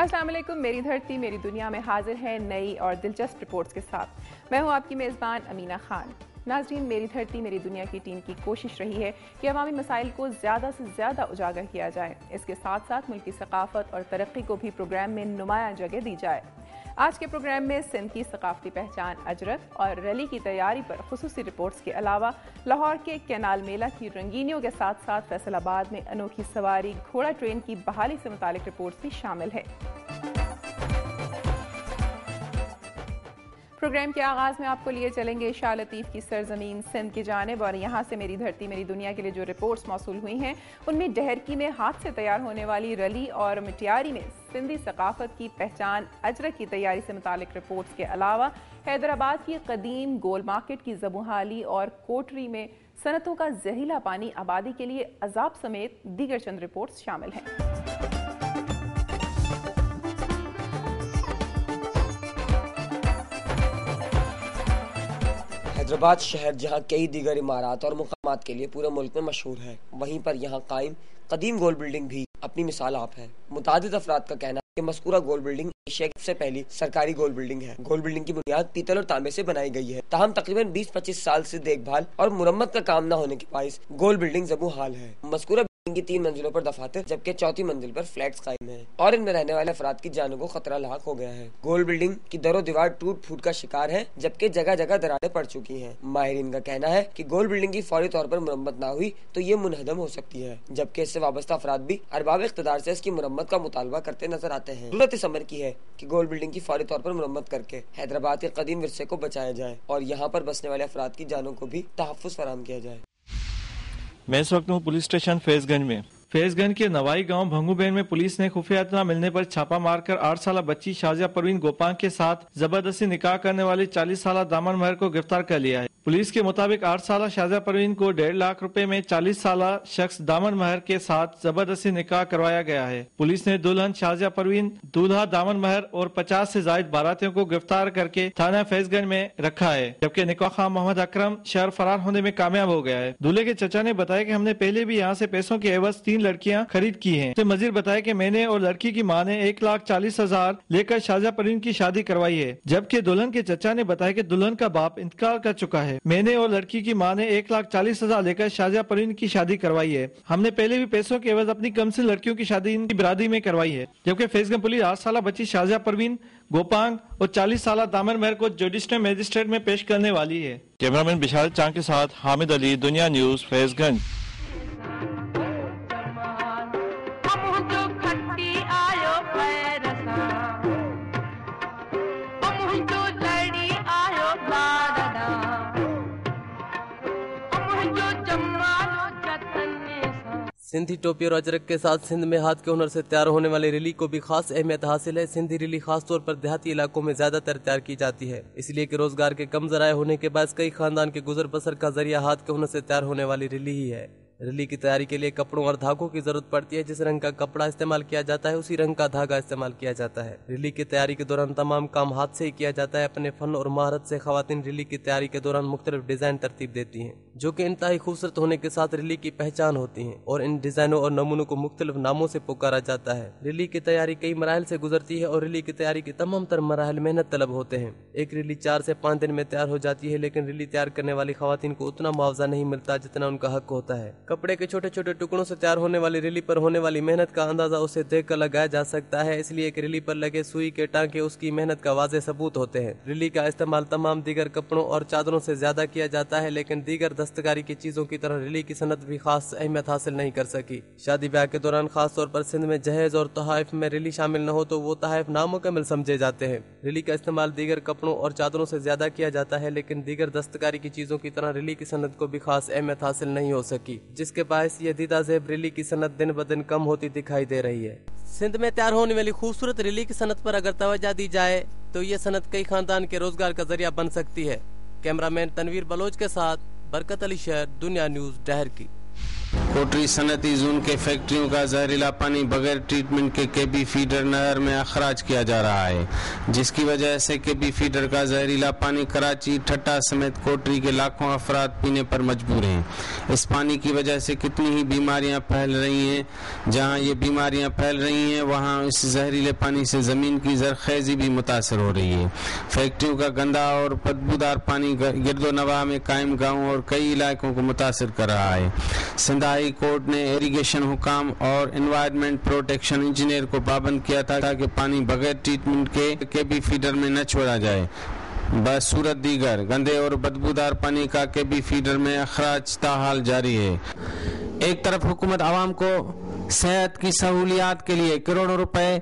अस्सलाम वालेकुम। मेरी धरती मेरी दुनिया में हाजिर है नई और दिलचस्प रिपोर्ट्स के साथ। मैं हूं आपकी मेज़बान अमीना खान। नाज़रीन, मेरी धरती मेरी दुनिया की टीम की कोशिश रही है कि अवामी मसाइल को ज़्यादा से ज़्यादा उजागर किया जाए। इसके साथ साथ मुल्की सकाफत और तरक्की को भी प्रोग्राम में नुमायां जगह दी जाए। आज के प्रोग्राम में सिंध की सकाफती पहचान अजरक और रैली की तैयारी पर खुसूसी रिपोर्ट्स के अलावा लाहौर के कैनाल मेला की रंगीनियों के साथ साथ फैसलाबाद में अनोखी सवारी घोड़ा ट्रेन की बहाली से मुतालिक रिपोर्ट्स भी शामिल है। प्रोग्राम के आगाज़ में आपको लिए चलेंगे शाह लतीफ़ की सरजमीन सिंध की जानिब, और यहाँ से मेरी धरती मेरी दुनिया के लिए जो रिपोर्ट्स मौसूल हुई हैं उनमें डहरकी में हाथ से तैयार होने वाली रली और मिटियारी में सिंधी सकाफत की पहचान अजरक की तैयारी से मुतालिक रिपोर्ट्स के अलावा हैदराबाद की कदीम गोल मार्केट की ज़बूहाली और कोटरी में सनतों का जहरीला पानी आबादी के लिए अजाब समेत दीगर चंद रिपोर्ट्स शामिल हैं। हैदराबाद शहर जहां कई दीगर इमारत और मुकामात के लिए पूरे मुल्क में मशहूर है, वहीं पर यहां कायम कदीम गोल बिल्डिंग भी अपनी मिसाल आप है। मुतादिद अफराद का कहना है कि मज़कूरा गोल बिल्डिंग एशिया की सबसे पहली सरकारी गोल बिल्डिंग है। गोल बिल्डिंग की बुनियाद पीतल और तांबे से बनाई गई है, ताहम तकरीबन 20-25 साल से देखभाल और मुरम्मत का काम न होने के बाइस गोल बिल्डिंग जबू हाल है। मज़कूरा की 3 मंजिलों पर दफातर जबकि चौथी मंजिल पर फ्लैट्स कायम हैं और इनमें रहने वाले अफराद की जानों को खतरा लाक हो गया है। गोल बिल्डिंग की दरो दीवार टूट फूट का शिकार है, जबकि जगह जगह दरारें पड़ चुकी हैं। माहिरीन का कहना है कि गोल बिल्डिंग की फौरी तौर पर मुरम्मत न हुई तो ये मुनहदम हो सकती है, जबकि इससे वाबस्ता अफराद भी अरबाब इख्तिदार से इसकी मुरम्मत का मुतालबा करते नजर आते हैं। जरूरत इस अमर की है कि गोल बिल्डिंग की फौरी तौर पर मुरम्मत करके हैदराबाद के कदीम विरसे को बचाया जाए और यहाँ पर बसने वाले अफराद की जानों को भी तहफ़्फ़ुज़ फराहम किया जाए। मैं इस वक्त हूँ पुलिस स्टेशन फैजगंज में। फैजगंज के नवाई गांव भंगूबेन में पुलिस ने खुफिया इत्तला मिलने पर छापा मारकर 8 साल बच्ची शाजिया परवीन गोपांग के साथ जबरदस्ती निकाह करने वाली 40 साल दामन महर को गिरफ्तार कर लिया है। पुलिस के मुताबिक 8 साल शाजिया परवीन को 1.5 लाख रुपए में 40 साल शख्स दामन महर के साथ जबरदस्ती निकाह करवाया गया है। पुलिस ने दुल्हन शाजिया परवीन, दूल्हा दामन महर और 50 से जायद बारातियों को गिरफ्तार करके थाना फैजगंज में रखा है, जबकि निकाह खां मोहम्मद अकरम शहर फरार होने में कामयाब हो गया है। दूल्हे के चचा ने बताया कि हमने पहले भी यहाँ से पैसों के एवज 3 लड़कियाँ खरीद की हैं। उसने मजीद बताया कि मैंने और लड़की की माँ ने 1,40,000 लेकर शाजिया परवीन की शादी करवाई है, जबकि दुल्हन के चचा ने बताया कि दुल्हन का बाप इंतकाल कर चुका है। मैंने और लड़की की माँ ने 1,40,000 लेकर शाजिया परवीन की शादी करवाई है। हमने पहले भी पैसों के एवज अपनी कम से लड़कियों की शादी इनकी बिरादरी में करवाई है, जबकि फैजगंज पुलिस 8 साल बच्ची शाजिया परवीन गोपांग और 40 साल दामन महर को जुडिशनल मजिस्ट्रेट में पेश करने वाली है। कैमरामैन विशाल चांद के साथ हामिद अली, दुनिया न्यूज, फैजगंज। सिंधी टोपी और अजरक के साथ सिंध में हाथ के हुनर से तैयार होने वाली रिली को भी खास अहमियत हासिल है। सिंधी रिली खास तौर पर देहाती इलाकों में ज्यादातर तैयार की जाती है, इसलिए कि रोजगार के कम जराये होने के बाद कई खानदान के गुजर बसर का जरिया हाथ के हुनर से तैयार होने वाली रिली ही है। रिली की तैयारी के लिए कपड़ों और धागों की जरूरत पड़ती है। जिस रंग का कपड़ा इस्तेमाल किया जाता है उसी रंग का धागा इस्तेमाल किया जाता है। रिली की तैयारी के दौरान तमाम काम हाथ से ही किया जाता है। अपने फन और महारत से खवातीन रिली की तैयारी के दौरान मुख्तलिफ डिजाइन तरतीब देती हैं, जो कि इंतहाई खूबसूरत होने के साथ रिली की पहचान होती हैं, और इन डिजाइनों और नमूनों को मुख्तलिफ नामों से पुकारा जाता है। रिली की तैयारी कई मराहल से गुजरती है और रिली की तैयारी के तमाम तर मराहल मेहनत तलब होते हैं। एक रिली 4 से 5 दिन में तैयार हो जाती है, लेकिन रिली तैयार करने वाली खवातीन को उतना मुआवजा नहीं मिलता जितना उनका हक होता है। कपड़े के छोटे छोटे टुकड़ों से तैयार होने वाली रिली पर होने वाली मेहनत का अंदाजा उसे देख कर लगाया जा सकता है, इसलिए एक रिली पर लगे सुई के टांके उसकी मेहनत का वाज़ेह सबूत होते हैं। रिली का इस्तेमाल तमाम दीगर कपड़ों और चादरों से ज्यादा किया जाता है, लेकिन दीगर दस्तकारी की चीजों की तरह रिली की सनत भी खास अहमियत हासिल नहीं कर सकी। शादी ब्याह के दौरान खास तौर पर सिंध में जहेज और तोहाइफ में रिली शामिल न हो तो वो तोहाइफ नामुकम्मल समझे जाते हैं। रिली का इस्तेमाल दीगर कपड़ों और चादरों से ज्यादा किया जाता है, लेकिन दीगर दस्तकारी की चीजों की तरह रिली की सनत को भी खास अहमियत हासिल नहीं हो सकी, जिसके बायस ये दीदा ज़ेब रिली की सनत दिन ब दिन कम होती दिखाई दे रही है। सिंध में तैयार होने वाली खूबसूरत रिली की सनत पर अगर तवज्जो दी जाए तो ये सनत कई खानदान के रोजगार का जरिया बन सकती है। कैमरामैन तनवीर बलोच के साथ बरकत अली शहर, दुनिया न्यूज, डहर की। कोटरी सनती जोन के फैक्ट्रियों का जहरीला पानी बगैर ट्रीटमेंट के केबी फीडर नहर में अखराज किया जा रहा है, जिसकी वजह से केबी फीडर का जहरीला पानी कराची, ठट्टा समेत कोटरी के लाखों अफराद पीने पर मजबूर हैं। इस पानी की वजह से कितनी ही बीमारियां फैल रही हैं। जहां ये बीमारियां फैल रही हैं वहां इस जहरीले पानी से जमीन की जरखेजी भी मुतासर हो रही है। फैक्ट्रियों का गंदा और बदबूदार पानी गिरदोनवा में कायम गाँव और कई इलाकों को मुतासर कर रहा है। सिंध हाई कोर्ट ने इरिगेशन हुकाम और एनवायरनमेंट प्रोटेक्शन इंजीनियर को पाबंद किया था कि पानी बगैर ट्रीटमेंट के केबी फीडर में न छोड़ा जाए। बस सूरत दीगर गंदे और बदबूदार पानी का केबी फीडर में अखराज ताहाल जारी है। एक तरफ हुकूमत आवाम को सेहत की सहूलियात के लिए करोड़ों रुपए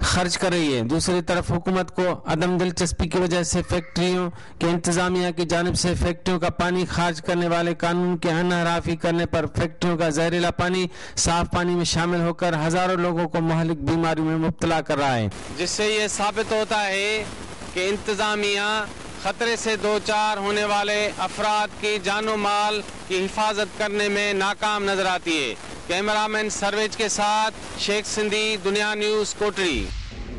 खर्च कर रही है, दूसरी तरफ हुकूमत को अदम दिलचस्पी की वजह से फैक्ट्रियों के इंतजामिया की जानिब से फैक्ट्रियों का पानी खारिज करने वाले कानून के अनहराफी करने पर फैक्ट्रियों का जहरीला पानी साफ पानी में शामिल होकर हजारों लोगों को महलिक बीमारियों में मुब्तला कर रहा है, जिससे ये साबित होता है कि इंतजामिया खतरे से दो चार होने वाले अफराद की जानो माल की हिफाजत करने में नाकाम नजर आती है। कैमरामैन सरवेज के साथ शेख सिंधी, दुनिया न्यूज, कोटरी।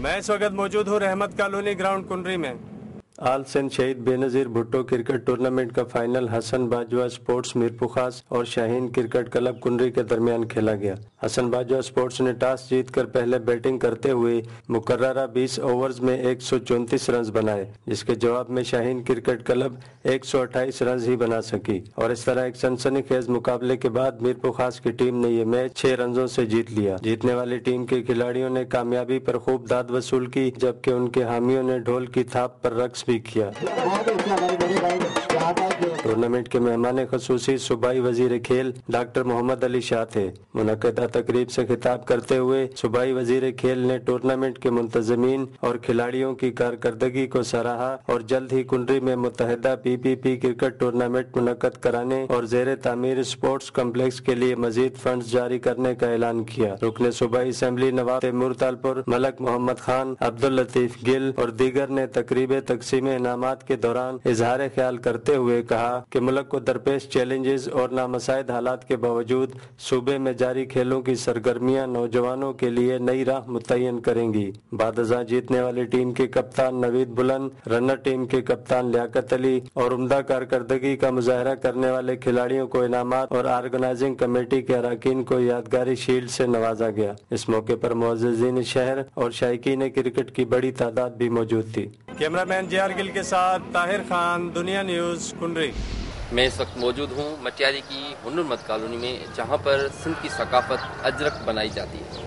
मैं इस वक्त मौजूद हूँ रहमत कॉलोनी ग्राउंड कुंडरी में। आल सिंध शहीद बेनज़ीर भुट्टो क्रिकेट टूर्नामेंट का फाइनल हसन बाजवा स्पोर्ट्स मीरपुर खास और शाहीन क्रिकेट क्लब कुंडरी के दरमियान खेला गया। हसन बाजवा स्पोर्ट्स ने टॉस जीतकर पहले बैटिंग करते हुए मुकर्ररा 20 ओवर्स में 134 रन बनाए, जिसके जवाब में शाहीन क्रिकेट क्लब 128 रन ही बना सकी और इस तरह एक सनसनीखेज मुकाबले के बाद मीरपुर खास की टीम ने ये मैच 6 रनों से जीत लिया। जीतने वाली टीम के खिलाड़ियों ने कामयाबी पर खूब दाद वसूल की, जबकि उनके हामियों ने ढोल की थाप पर रक्स भी किया। टूर्नामेंट के मेहमान खसूसी सूबाई वजीर खेल डॉक्टर मोहम्मद अली शाह थे। मुनक्किदा तकरीब से खिताब करते हुए सूबाई वजीर खेल ने टूर्नामेंट के मुंतजमीन और खिलाड़ियों की कारकर्दगी को सराहा और जल्द ही कुंडरी में मुत्तहिदा PPP क्रिकेट टूर्नामेंट मुनक्कद कराने और जेर तामीर स्पोर्ट्स कम्प्लेक्स के लिए मजीद फंड्स जारी करने का ऐलान किया। रुकने सूबाई असेंबली नवाब तैमूर तालपुर, मलक मोहम्मद खान, अब्दुल लतीफ गिल और दीगर ने तकरीब तकसीम इनामात के दौरान इजहार ख्याल करते हुए कहा कि मुल्क को दरपेश चैलेंजेस और नामसाइद हालात के बावजूद सूबे में जारी खेलों की सरगर्मियां नौजवानों के लिए नई राह मुतय्यन करेंगी। बादशाह जीतने वाली टीम के कप्तान नवीद बुलंद, रनर टीम के कप्तान लियाकत अली और उम्दा कारकर्दगी का मुजाहरा करने वाले खिलाड़ियों को इनामात और ऑर्गेनाइजिंग कमेटी के अरकान को यादगारी शील्ड से नवाजा गया। इस मौके पर मुअज़्ज़िज़ीन शहर और शायकीन क्रिकेट की बड़ी तादाद भी मौजूद थी। कैमरामैन JR गिल के साथ ताहिर खान, दुनिया न्यूज, कुंडरी। मैं इस वक्त मौजूद हूँ मटियारी की हुन्नरमत कॉलोनी में, जहाँ पर सिंध की सकाफत अजरक बनाई जाती है।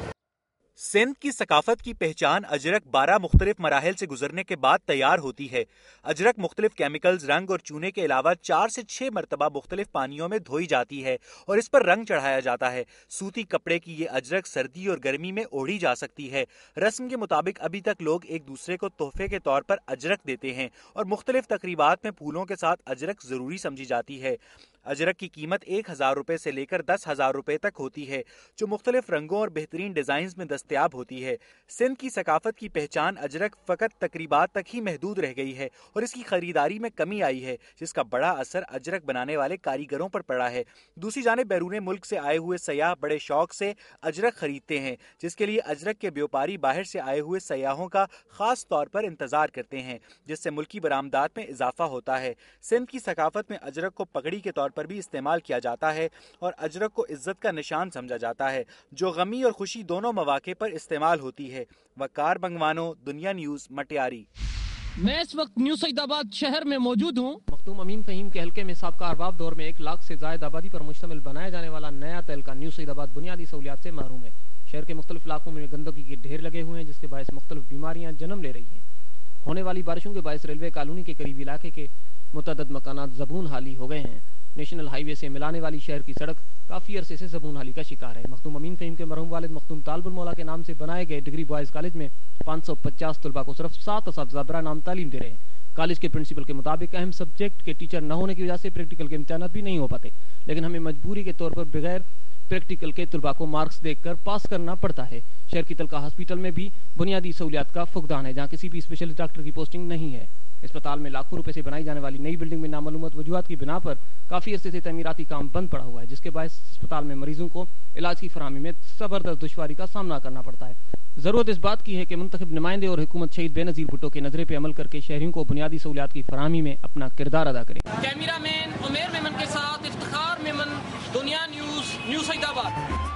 सिंध की सकाफत की पहचान अजरक 12 मुख्तलिफ मराहिल से गुजरने के बाद तैयार होती है। अजरक मुख्तलिफ केमिकल्स, रंग और चूने के अलावा 4 से 6 मरतबा मुख्तलिफ पानियों में धोई जाती है और इस पर रंग चढ़ाया जाता है। सूती कपड़े की ये अजरक सर्दी और गर्मी में ओढ़ी जा सकती है। रस्म के मुताबिक अभी तक लोग एक दूसरे को तोहफे के तौर पर अजरक देते हैं और मुख्तलिफ तकरीबात में फूलों के साथ अजरक जरूरी समझी जाती है। अजरक की कीमत 1000 रुपए से लेकर 10,000 रुपए तक होती है, जो मुख्तलिफ रंगों और बेहतरीन डिजाइन में दस्तयाब होती है। सिंध की सकाफत की पहचान अजरक फकत तकरीबात तक ही महदूद रह गई है और इसकी खरीदारी में कमी आई है, जिसका बड़ा असर अजरक बनाने वाले कारीगरों पर पड़ा है। दूसरी जानिब बैरून मुल्क से आए हुए सयाह बड़े शौक से अजरक खरीदते हैं, जिसके लिए अजरक के व्यापारी बाहर से आए हुए सयाहों का खास तौर पर इंतजार करते हैं, जिससे मुल्की बरामदात में इजाफा होता है। सिंध की सकाफत में अजरक को पगड़ी के तौर पर भी इस्तेमाल किया जाता है और अजरक को इज्जत का निशान समझा जाता है, जो गमी और खुशी दोनों मौके पर इस्तेमाल होती है। वकार बंगवानो, दुनिया न्यूज, मटियारी। मैं इस वक्त न्यू सईदाबाद शहर में मौजूद हूँ। मखदूम अमीन फहीम के हल्के में साबका अरबाब दौर में 1 लाख से जायद आबादी पर मुश्तमिल बनाया जाने वाला नया तहलका न्यू सईदाबाद बुनियादी सहूलियात से महरूम है। शहर के मुख्तलिफ इलाकों में गंदगी के ढेर लगे हुए हैं, जिसके बायस मुख्तलिफ बीमारियां जन्म ले रही हैं। होने वाली बारिशों के बायस रेलवे कॉलोनी के करीबी इलाके के मुतअद्दिद मकानात ज़बून हाली हो गए हैं। नेशनल हाईवे से मिलाने वाली शहर की सड़क काफी अरसे से ज़बून हाली का शिकार है। मखदूम अमीन फहीम के मरहूम वालिद मखदूम तालबुल मौला के नाम से बनाए गए डिग्री बॉयज कॉलेज में 550 तलबा को सिर्फ 7 असातिज़ा बरा नाम तालीम दे रहे हैं। कॉलेज के प्रिंसिपल के मुताबिक अहम सब्जेक्ट के टीचर न होने की वजह से प्रैक्टिकल के इम्तिहानात भी नहीं हो पाते, लेकिन हमें मजबूरी के तौर पर बगैर प्रैक्टिकल के तलबा को मार्क्स देखकर पास करना पड़ता है। शहर की तलका हॉस्पिटल में भी बुनियादी सहूलियात का फुकदान है, जहाँ किसी भी स्पेशलिस्ट डॉक्टर की पोस्टिंग नहीं है। अस्पताल में लाखों रुपए से बनाई जाने वाली नई बिल्डिंग में नामालूम वजूहात की बिना पर काफी अरसे से तमीराती काम बंद पड़ा हुआ है, जिसके बायस अस्पताल में मरीजों को इलाज की फराहमी में जबरदस्त दुश्वारी का सामना करना पड़ता है। जरूरत इस बात की है कि मुंतखब नुमाइंदे और हुकूमत शहीद बेनज़ीर भुट्टो के नजरे पे अमल करके शहरियों को बुनियादी सहूलियात की फराहमी में अपना किरदार अदा करें। कैमरामैन उमेर मेमन के साथ इफ्तिखार मेमन, दुनिया न्यूज़, न्यू सईदाबाद।